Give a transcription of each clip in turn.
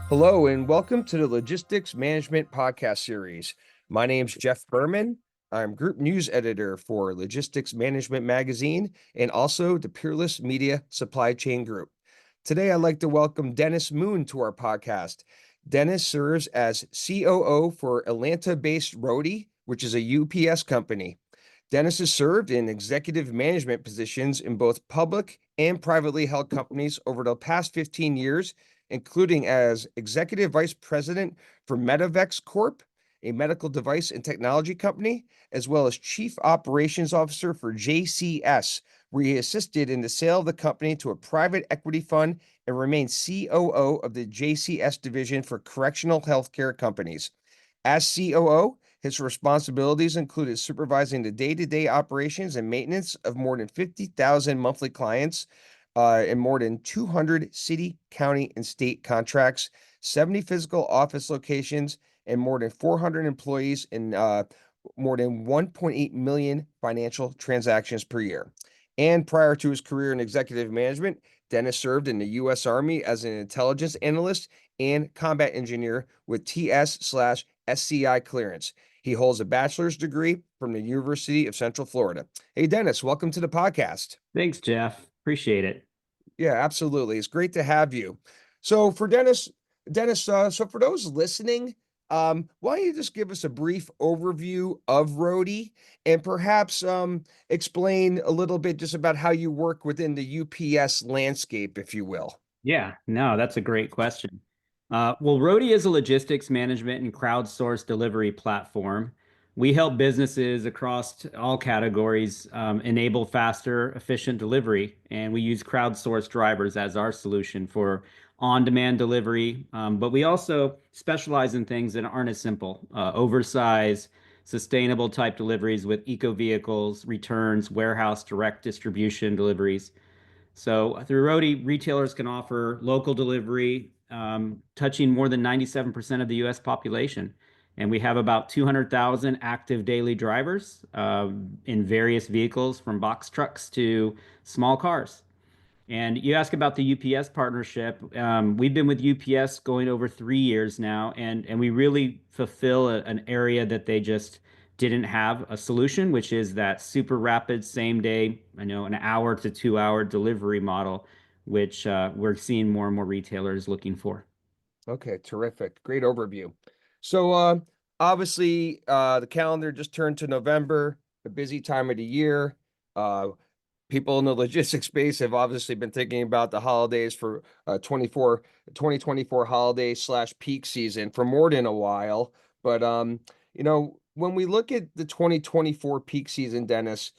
Hello, and welcome to the Logistics Management Podcast Series. My name's Jeff Berman. I'm Group News Editor for Logistics Management Magazine and also the Peerless Media Supply Chain Group. Today, I'd like to welcome Dennis Moon to our podcast. Dennis serves as COO for Atlanta-based Roadie, which is a UPS company. Dennis has served in executive management positions in both public and privately held companies over the past 15 years, including as Executive Vice President for Medivex Corp., a medical device and technology company, as well as Chief Operations Officer for JCS, where he assisted in the sale of the company to a private equity fund and remained COO of the JCS division for correctional healthcare companies. As COO, his responsibilities included supervising the day-to-day operations and maintenance of more than 50,000 monthly clients and more than 200 city, county, and state contracts, 70 physical office locations, and more than 400 employees in more than 1.8 million financial transactions per year. And prior to his career in executive management, Dennis served in the U.S. Army as an intelligence analyst and combat engineer with TS/SCI clearance. He holds a bachelor's degree from the University of Central Florida. Hey, Dennis, welcome to the podcast. Thanks, Jeff. Appreciate it. Yeah, absolutely. It's great to have you. So for Dennis, so for those listening, why don't you just give us a brief overview of Roadie and perhaps explain a little bit just about how you work within the UPS landscape, if you will. Yeah, no, that's a great question. Well, Roadie is a logistics management and crowdsourced delivery platform. We help businesses across all categories enable faster, efficient delivery, and we use crowdsourced drivers as our solution for on-demand delivery. But we also specialize in things that aren't as simple: oversized, sustainable type deliveries with eco vehicles, returns, warehouse direct distribution deliveries. So through Roadie, retailers can offer local delivery, touching more than 97% of the US population. And we have about 200,000 active daily drivers in various vehicles, from box trucks to small cars. And you ask about the UPS partnership. We've been with UPS going over 3 years now, and we really fulfill an area that they just didn't have a solution, which is that super rapid same day, an hour to 2 hour delivery model, which we're seeing more and more retailers looking for. Okay, terrific. Great overview. So obviously the calendar just turned to November, a busy time of the year. Uh, People in the logistics space have obviously been thinking about the holidays for 2024 holiday slash peak season for more than a while. But when we look at the 2024 peak season, Dennis,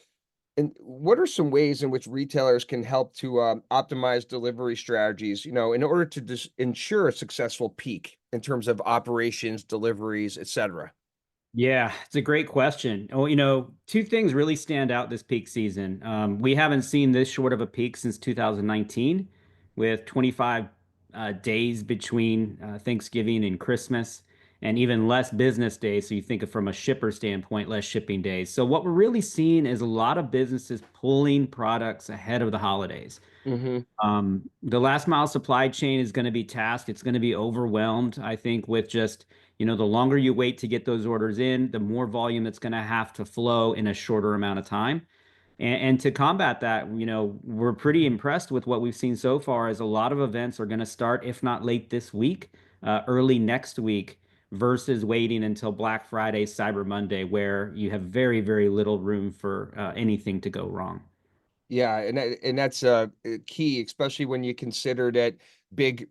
and what are some ways in which retailers can help to optimize delivery strategies, in order to ensure a successful peak in terms of operations, deliveries, et cetera? Yeah, it's a great question. Oh, two things really stand out this peak season. We haven't seen this short of a peak since 2019, with 25 days between Thanksgiving and Christmas, and even less business days. So you think of from a shipper standpoint, less shipping days. So what we're really seeing is a lot of businesses pulling products ahead of the holidays. Mm-hmm. The last mile supply chain is going to be tasked. It's going to be overwhelmed, I think, with just, the longer you wait to get those orders in, the more volume that's going to have to flow in a shorter amount of time. And to combat that, we're pretty impressed with what we've seen so far, as a lot of events are going to start, if not late this week, early next week, versus waiting until Black Friday, Cyber Monday, where you have very, very little room for anything to go wrong. Yeah, and that's key, especially when you consider that big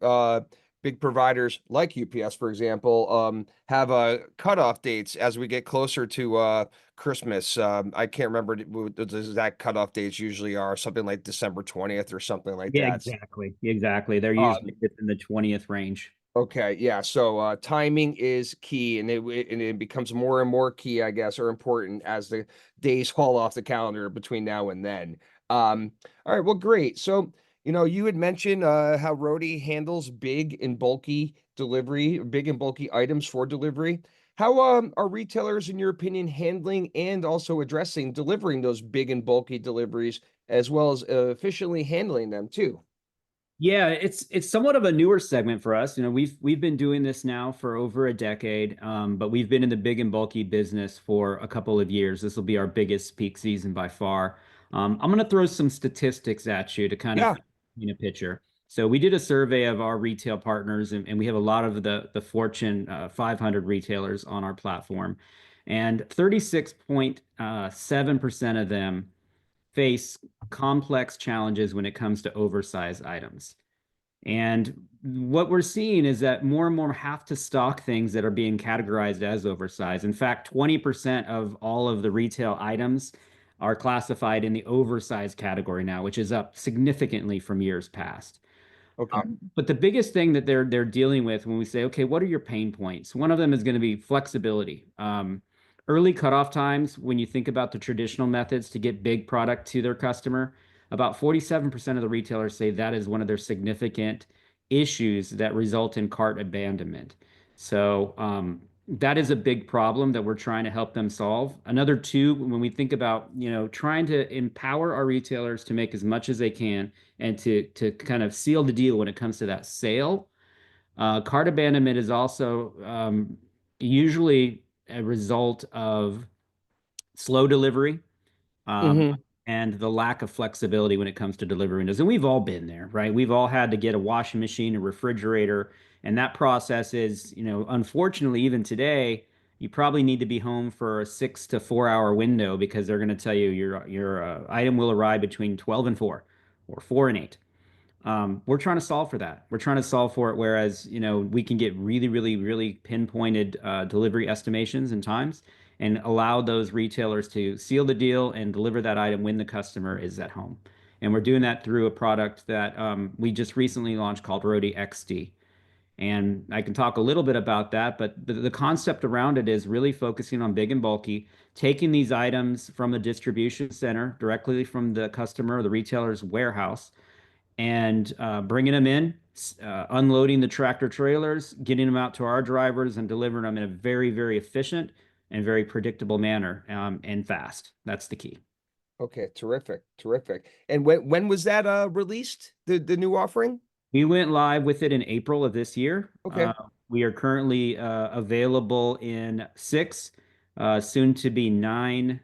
big providers like UPS, for example, have cutoff dates as we get closer to Christmas. I can't remember what the exact cutoff dates usually are, something like December 20th or something like Yeah, that. exactly. Exactly. They're Um, usually within the 20th range. Okay, yeah. So timing is key, and it becomes more and more key, I guess, or important as the days fall off the calendar between now and then. All right, well, great. So, you had mentioned how Roadie handles big and bulky delivery, big and bulky items for delivery. How are retailers, in your opinion, handling and also addressing delivering those big and bulky deliveries, as well as efficiently handling them too? Yeah, it's somewhat of a newer segment for us. You know, we've been doing this now for over a decade, but we've been in the big and bulky business for a couple of years. This will be our biggest peak season by far. I'm going to throw some statistics at you to kind of Yeah. paint a picture. So we did a survey of our retail partners, and we have a lot of the Fortune 500 retailers on our platform, and 36.7% of them face complex challenges when it comes to oversized items. And what we're seeing is that more and more have to stock things that are being categorized as oversized. In fact, 20% of all of the retail items are classified in the oversized category now, which is up significantly from years past. Okay. But the biggest thing that they're dealing with when we say, okay, what are your pain points? One of them is going to be flexibility. Early cutoff times, when you think about the traditional methods to get big product to their customer, about 47% of the retailers say that is one of their significant issues that result in cart abandonment. So that is a big problem that we're trying to help them solve. Another two, when we think about, trying to empower our retailers to make as much as they can and to kind of seal the deal when it comes to that sale. Cart abandonment is also usually a result of slow delivery, um, Hmm. and the lack of flexibility when it comes to delivery windows. And we've all been there, right? We've all had to get a washing machine, a refrigerator, and that process is, unfortunately, even today, you probably need to be home for a 6 to 4 hour window because they're going to tell you your item will arrive between 12 and 4 or 4 and 8. We're trying to solve for that. We're trying to solve for it, whereas, we can get really, really, really pinpointed delivery estimations and times and allow those retailers to seal the deal and deliver that item when the customer is at home. And we're doing that through a product that we just recently launched called Roadie XD. And I can talk a little bit about that, but the concept around it is really focusing on big and bulky, taking these items from a distribution center directly from the customer or the retailer's warehouse and bringing them in, unloading the tractor trailers, getting them out to our drivers, and delivering them in a very, very efficient and very predictable manner, and fast. That's the key. Okay. Terrific. Terrific. And when was that released? The new offering? We went live with it in April of this year. Okay. We are currently available in six, soon to be nine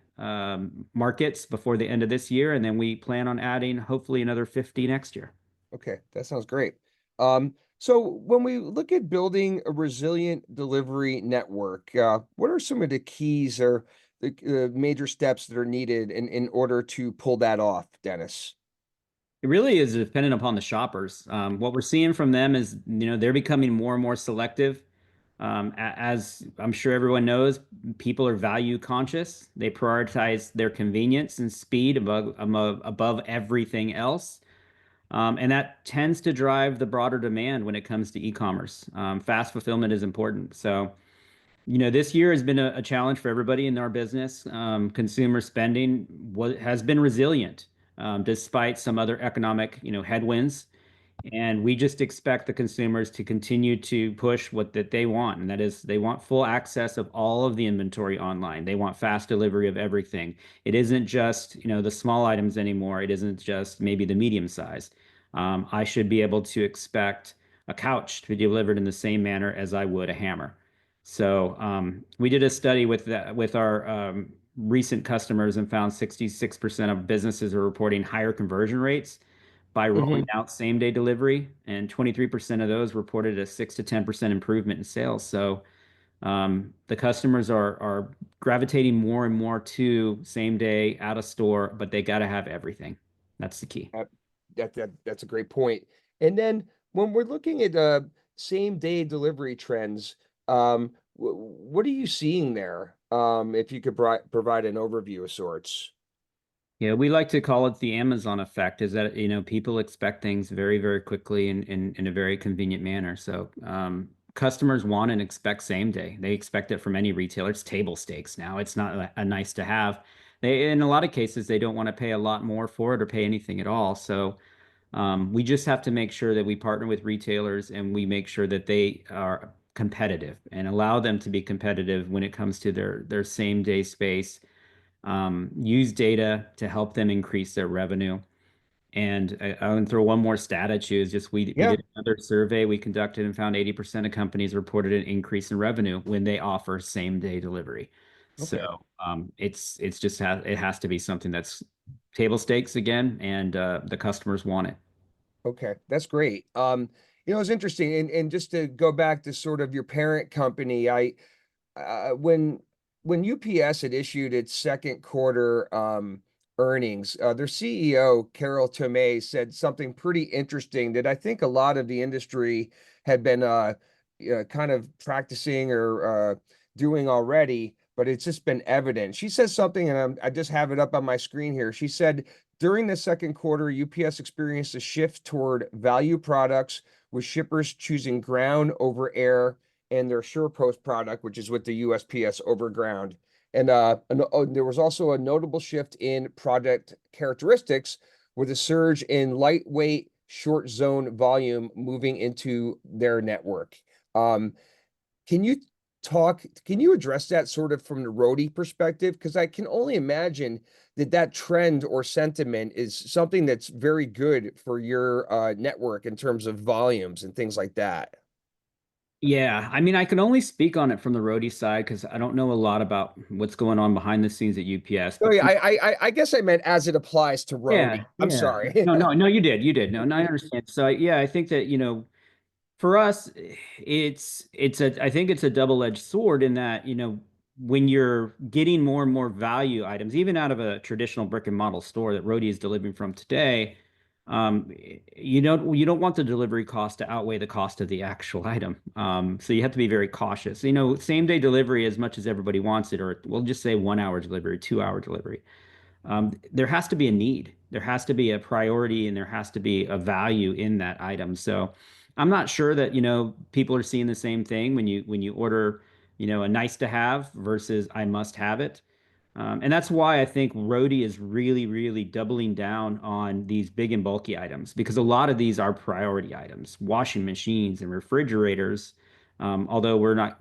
markets before the end of this year. And then we plan on adding hopefully another 50 next year. Okay, that sounds great. So when we look at building a resilient delivery network, what are some of the keys or the major steps that are needed in order to pull that off, Dennis? It really is dependent upon the shoppers. What we're seeing from them is, they're becoming more and more selective. As I'm sure everyone knows, people are value conscious. They prioritize their convenience and speed above everything else. And that tends to drive the broader demand when it comes to e-commerce. Fast fulfillment is important. So, this year has been a challenge for everybody in our business. Consumer spending has been resilient, despite some other economic, headwinds. And we just expect the consumers to continue to push what that they want, and that is they want full access of all of the inventory online. They want fast delivery of everything. It isn't just, the small items anymore. It isn't just maybe the medium size. I should be able to expect a couch to be delivered in the same manner as I would a hammer. So we did a study with our recent customers and found 66% of businesses are reporting higher conversion rates by rolling Hmm. out same day delivery, and 23% of those reported a 6 to 10% improvement in sales. So the customers are gravitating more and more to same day out of store, but they got to have everything. That's the key. That's a great point. And then when we're looking at same day delivery trends, what are you seeing there? If you could provide an overview of sorts. Yeah, we like to call it the Amazon effect, is that, people expect things very, very quickly and in a very convenient manner. So customers want and expect same day. They expect it from any retailer. It's table stakes now. It's not a nice to have. In a lot of cases, they don't want to pay a lot more for it or pay anything at all. So we just have to make sure that we partner with retailers and we make sure that they are competitive and allow them to be competitive when it comes to their same day space. Use data to help them increase their revenue. And I'll throw one more stat at you is just we Yeah. did another survey we conducted and found 80% of companies reported an increase in revenue when they offer same day delivery. So Okay. it's just it has to be something that's table stakes again, and the customers want it. Okay. That's great. It's interesting. And just to go back to sort of your parent company, when UPS had issued its second quarter earnings, their CEO Carol Tomei said something pretty interesting that I think a lot of the industry had been kind of practicing or doing already, but it's just been evident. She says something, and I just have it up on my screen here. She said during the second quarter, UPS experienced a shift toward value products, with shippers choosing ground over air and their SurePost product, which is with the USPS Overground. And there was also a notable shift in product characteristics with a surge in lightweight short zone volume moving into their network. Um, can you can you address that sort of from the roadie perspective? Because I can only imagine that that trend or sentiment is something that's very good for your network in terms of volumes and things like that. Yeah, I mean, I can only speak on it from the roadie side because I don't know a lot about what's going on behind the scenes at UPS. Oh But yeah, I guess I meant as it applies to yeah, roadie. I'm yeah, sorry. no, you did. No, I understand. So yeah, I think that for us, I think it's a double-edged sword in that, when you're getting more and more value items, even out of a traditional brick and model store that Roadie is delivering from today, um, you don't want the delivery cost to outweigh the cost of the actual item. So you have to be very cautious. Same day delivery as much as everybody wants it, or we'll just say 1 hour delivery, 2 hour delivery. There has to be a need, there has to be a priority, and there has to be a value in that item. So I'm not sure that people are seeing the same thing when you order a nice to have versus I must have it. And that's why I think Roadie is really, really doubling down on these big and bulky items because a lot of these are priority items, washing machines and refrigerators. Although we're not,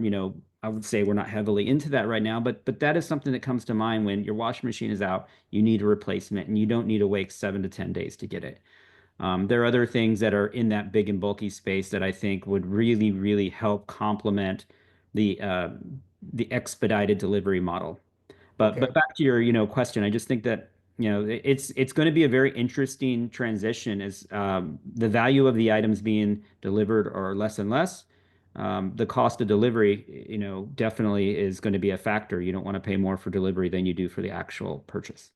I would say we're not heavily into that right now, but that is something that comes to mind when your washing machine is out, you need a replacement, and you don't need to wait 7 to 10 days to get it. There are other things that are in that big and bulky space that I think would really, really help complement the uh, the expedited delivery model. But Okay, back to your question, I just think that it's going to be a very interesting transition as the value of the items being delivered are less and less. The cost of delivery, definitely is going to be a factor. You don't want to pay more for delivery than you do for the actual purchase.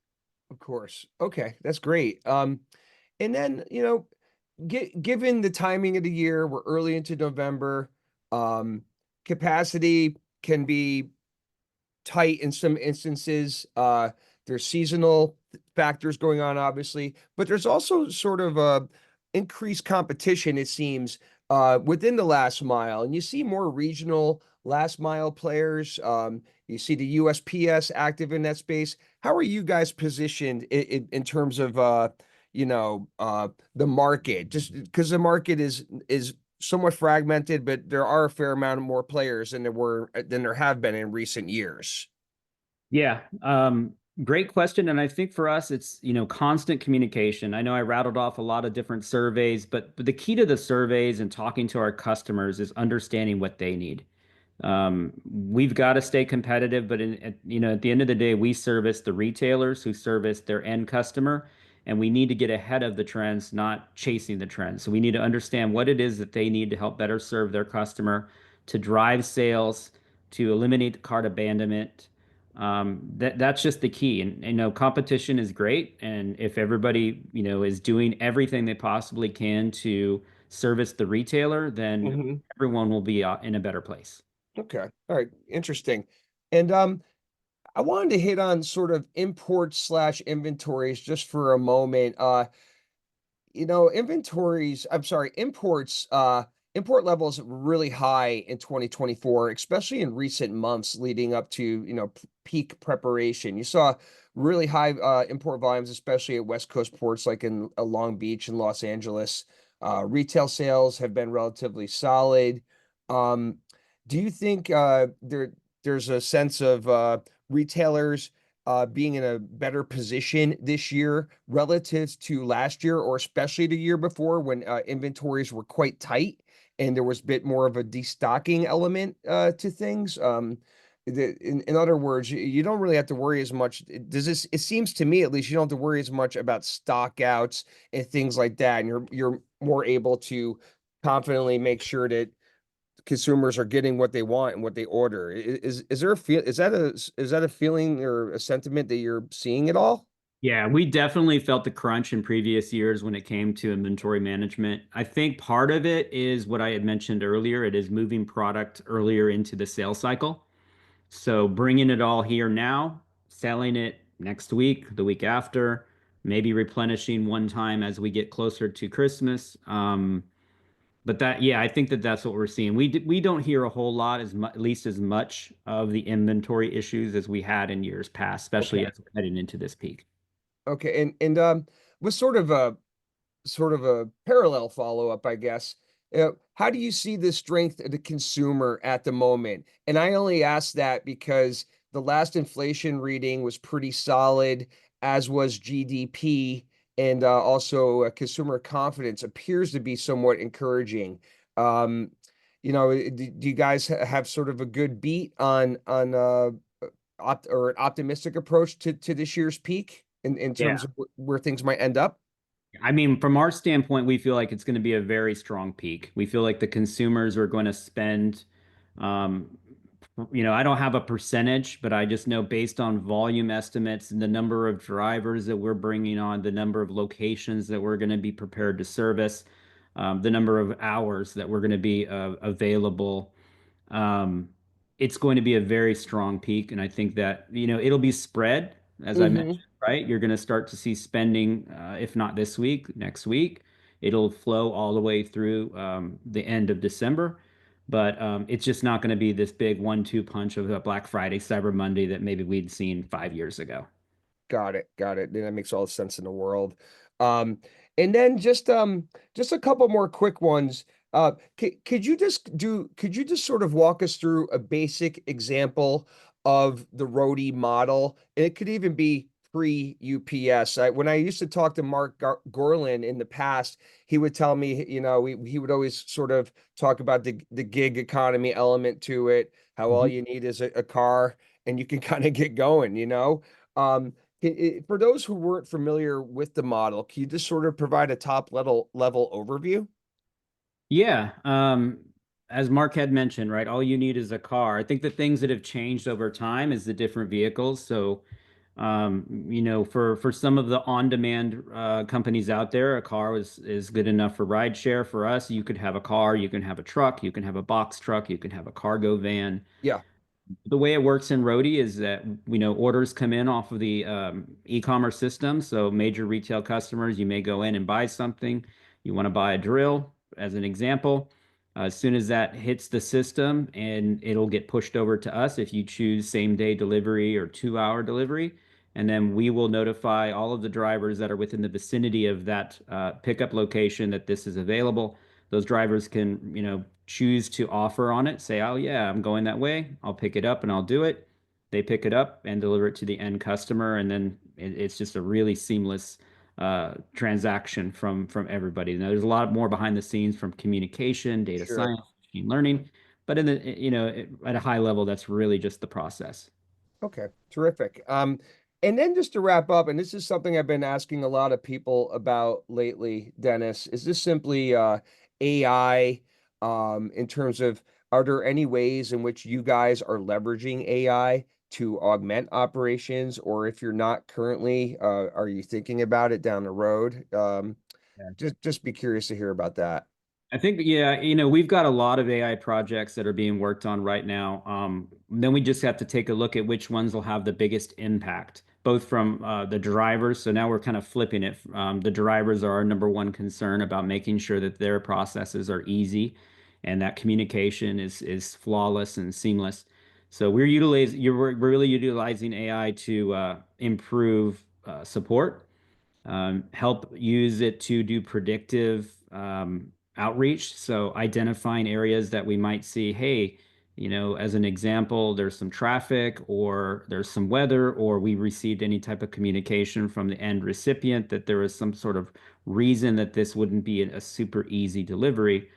of course. Okay, that's great. And then, given the timing of the year, we're early into November. Um, Capacity can be tight in some instances. There's seasonal factors going on, obviously, but there's also sort of increased competition, it seems, within the last mile. And you see more regional last mile players. You see the USPS active in that space. How are you guys positioned in terms of the market? Just because the market is somewhat fragmented, but there are a fair amount of more players than there have been in recent years. Yeah, great question. And I think for us, it's, constant communication. I know I rattled off a lot of different surveys, but the key to the surveys and talking to our customers is understanding what they need. We've got to stay competitive, but at the end of the day, we service the retailers who service their end customer, and we need to get ahead of the trends, not chasing the trends. So we need to understand what it is that they need to help better serve their customer, to drive sales, to eliminate the cart abandonment. That's just the key. And competition is great, and if everybody is doing everything they possibly can to service the retailer, then Mhm. everyone will be in a better place. Okay. All right. Interesting. And I wanted to hit on sort of imports slash inventories just for a moment. I'm sorry, import levels were really high in 2024, especially in recent months leading up to, peak preparation. You saw really high import volumes, especially at West Coast ports like in Long Beach and Los Angeles. Retail sales have been relatively solid. Um, do you think there's a sense of retailers being in a better position this year relative to last year, or especially the year before when inventories were quite tight and there was a bit more of a destocking element to things. In other words, you don't really have to worry as much. Does this? It seems to me, at least, you don't have to worry as much about stock outs and things like that, and you're more able to confidently make sure that consumers are getting what they want and what they order. Is there a feel? Is that a feeling or a sentiment that you're seeing at all? Yeah, we definitely felt the crunch in previous years when it came to inventory management. I think part of it is what I had mentioned earlier. It is moving product earlier into the sales cycle. So bringing it all here now, selling it next week, the week after, maybe replenishing one time as we get closer to Christmas. But that, yeah, I think that that's what we're seeing. We don't hear a whole lot, as much, at least as much of the inventory issues as we had in years past, especially Okay. as we're heading into this peak. Okay. And with sort of a parallel follow-up, I guess. How do you see the strength of the consumer at the moment? And I only ask that because the last inflation reading was pretty solid, as was GDP, and also consumer confidence appears to be somewhat encouraging. Um, do you guys have sort of a good beat on an optimistic approach to this year's peak in terms Yeah. of where things might end up? I mean, from our standpoint, we feel like it's going to be a very strong peak. We feel like the consumers are going to spend, um, I don't have a percentage, but I just know based on volume estimates and the number of drivers that we're bringing on, the number of locations that we're going to be prepared to service, the number of hours that we're going to be available. Um, it's going to be a very strong peak, and I think that, it'll be spread, as I Hmm. mentioned, right? You're going to start to see spending, if not this week, next week. It'll flow all the way through the end of December, but it's just not going to be this big one-two punch of a Black Friday, Cyber Monday that maybe we'd seen 5 years ago. Got it. Got it. That makes all the sense in the world. Um, and then just a couple more quick ones. Could you just sort of walk us through a basic example of the Roadie model? And it could even be pre-UPS. When I used to talk to Mark Gorlin in the past, he would tell me, he would always sort of talk about the gig economy element to it, how all Mhm. you need is a car and you can kind of get going. For those who weren't familiar with the model, can you just sort of provide a top level overview? Yeah, as Mark had mentioned, right, all you need is a car. I think the things that have changed over time is the different vehicles. So, for some of the on-demand companies out there, a car is good enough for rideshare. For us, you could have a car, you can have a truck, you can have a box truck, you can have a cargo van. Yeah, The way it works in Roadie is that orders come in off of the e-commerce system. So major retail customers, you may go in and buy something. You want to buy a drill, as an example. As soon as that hits the system, and it'll get pushed over to us if you choose same day delivery or 2 hour delivery. And then we will notify all of the drivers that are within the vicinity of that pickup location that this is available. Those drivers can, choose to offer on it, say, oh, yeah, I'm going that way. I'll pick it up and I'll do it. They pick it up and deliver it to the end customer. And then it's just a really seamless transaction from everybody. Now, there's a lot more behind the scenes from communication, data sure. science, machine learning. But at a high level, that's really just the process. Okay, terrific. And then just to wrap up, and this is something I've been asking a lot of people about lately, Dennis, is this simply AI in terms of, are there any ways in which you guys are leveraging AI to augment operations, or if you're not currently, are you thinking about it down the road? Just be curious to hear about that. I think, yeah, we've got a lot of AI projects that are being worked on right now. Then we just have to take a look at which ones will have the biggest impact, both from the drivers. So now we're kind of flipping it. The drivers are our number one concern about making sure that their processes are easy and that communication is flawless and seamless. So we're really utilizing AI to improve support, help use it to do predictive outreach. So identifying areas that we might see, hey, As an example, there's some traffic or there's some weather, or we received any type of communication from the end recipient that there was some sort of reason that this wouldn't be a super easy delivery.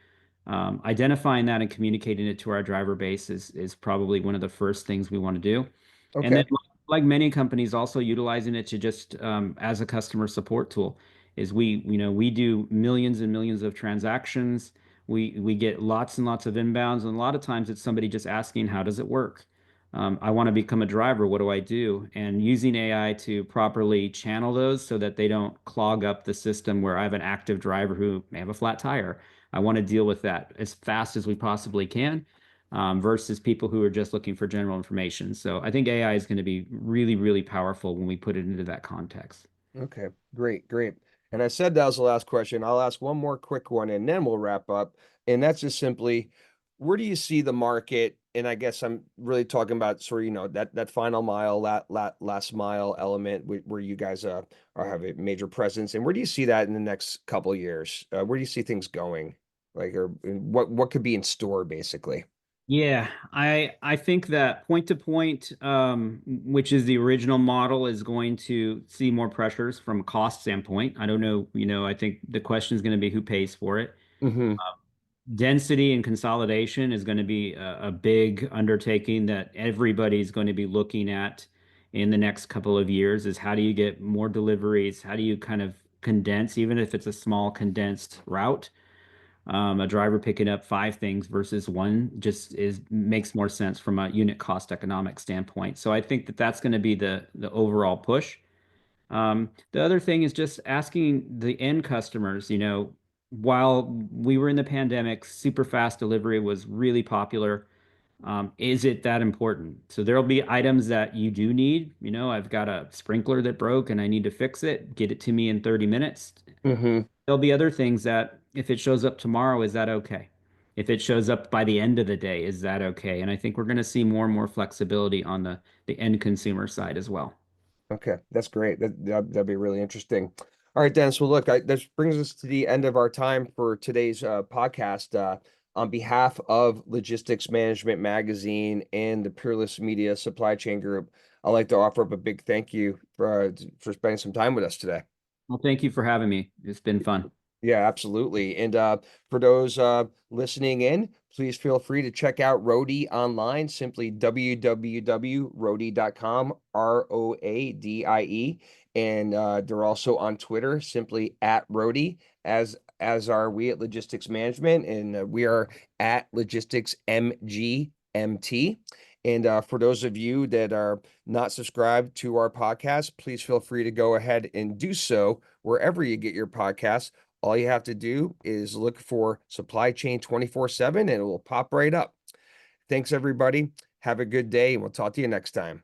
Identifying that and communicating it to our driver base is probably one of the first things we want to do. And then, Okay. like many companies, also utilizing it to just as a customer support tool is we do millions and millions of transactions. We get lots and lots of inbounds, and a lot of times it's somebody just asking, "How does it work? I want to become a driver. What do I do?" And using AI to properly channel those so that they don't clog up the system where I have an active driver who may have a flat tire. I want to deal with that as fast as we possibly can, versus people who are just looking for general information. So I think AI is going to be really, really powerful when we put it into that context. Okay, great, great. And I said that was the last question. I'll ask one more quick one and then we'll wrap up. And that's just simply, where do you see the market? And I guess I'm really talking about sort of, that final mile, last mile element where you guys are have a major presence. And where do you see that in the next couple of years? Where do you see things going? Like, or what could be in store basically? Yeah, I think that point to point, which is the original model, is going to see more pressures from a cost standpoint. I don't know, I think the question is going to be who pays for it. Mm-hmm. Density and consolidation is going to be a big undertaking that everybody's going to be looking at in the next couple of years is how do you get more deliveries? How do you kind of condense, even if it's a small condensed route? A driver picking up five things versus one just is makes more sense from a unit cost economic standpoint. So I think that that's going to be the overall push. The other thing is just asking the end customers, while we were in the pandemic, super fast delivery was really popular. Is it that important? So there'll be items that you do need. I've got a sprinkler that broke and I need to fix it. Get it to me in 30 minutes. Mm-hmm. There'll be other things that if it shows up tomorrow, is that okay? If it shows up by the end of the day, is that okay? And I think we're going to see more and more flexibility on the end consumer side as well. Okay, that's great. That'd be really interesting. All right, Dennis. Well, look, this brings us to the end of our time for today's podcast. On behalf of Logistics Management Magazine and the Peerless Media Supply Chain Group, I'd like to offer up a big thank you for spending some time with us today. Well, thank you for having me. It's been fun. Yeah, absolutely. And for those listening in, please feel free to check out Roadie online, simply www.roadie.com, Roadie. And they're also on Twitter, simply at Roadie, as are we at Logistics Management, and we are at Logistics MGMT. And for those of you that are not subscribed to our podcast, please feel free to go ahead and do so wherever you get your podcasts. All you have to do is look for Supply Chain 24/7 and it will pop right up. Thanks, everybody. Have a good day, and we'll talk to you next time.